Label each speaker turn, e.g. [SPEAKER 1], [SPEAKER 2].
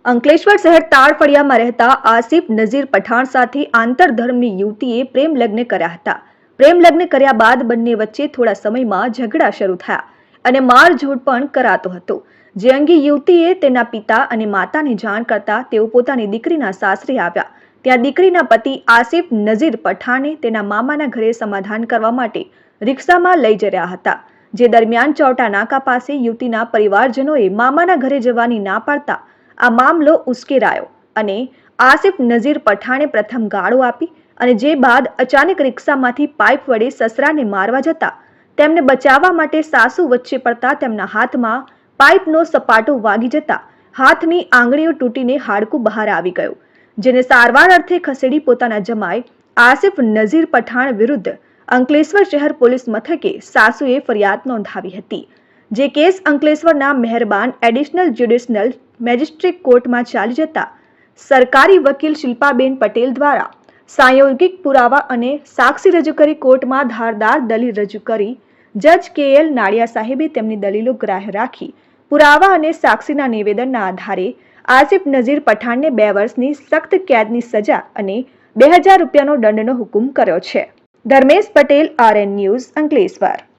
[SPEAKER 1] અંકલેશ્વર શહેર તાળફળિયામાં રહેતા આસિફ નઝીર પઠાણ સાથે આંતરધર્મની યુવતીએ પ્રેમ લગ્ન કર્યા હતા. પ્રેમ લગ્ન કર્યા બાદ બંને વચ્ચે થોડા સમયમાં ઝઘડા શરૂ થયા અને મારઝૂડ પણ કરાતો હતો. જે અંગે યુવતીએ તેના પિતા અને માતાને જાણ કરતા તેઓ પોતાની દીકરીના સાસરે આવ્યા. ત્યાં દીકરીના પતિ આસિફ નઝીર પઠાણે તેના મામાના ઘરે સમાધાન કરવા માટે રિક્ષામાં લઈ જઈ રહ્યા હતા. જે દરમિયાન ચોટા નાકા પાસે યુવતીના પરિવારજનોએ મામાના ઘરે જવાની ના પાડતા આ મામલો ઉશ્કેરાયો અને આસિફ નઝીર પઠાણે પ્રથમ ગાળો આપી અને જે બાદ અચાનક રિક્ષામાંથી પાઇપ વડે સસરાને મારવા જતા તેમને બચાવવા માટે સાસુ વચ્ચે પડતા તેમના હાથમાં પાઇપનો સપાટો વાગી જતા હાથની આંગળીઓ તૂટીને હાડકું બહાર આવી ગયું. જેને સારવાર અર્થે ખસેડી પોતાના જમાઈ આસિફ નઝીર પઠાણ વિરુદ્ધ અંકલેશ્વર શહેર પોલીસ મથકે સાસુએ ફરિયાદ નોંધાવી હતી. જે કેસ અંકલેશ્વરના મહેરબાન એડિશનલ જ્યુડિશિયલ મેજિસ્ટ્રેટ કોર્ટમાં ચાલી જતા સરકારી વકીલ શિલ્પાબેન પટેલ દ્વારા સાંયોગિક પુરાવા અને સાક્ષી રજૂ કરી કોર્ટમાં ધારદાર દલીલ રજૂ કરી જજ કે.એલ. નાડિયા સાહેબે તેમની દલીલો ગ્રાહ્ય રાખી પુરાવા અને સાક્ષીના નિવેદનના આધારે આસિફ નઝીર પઠાણને 2 વર્ષની સખ્ત કેદની સજા અને 2000 રૂપિયાનો દંડનો હુકમ કર્યો છે. Dharmesh Patel, RN news, Ankleshwar.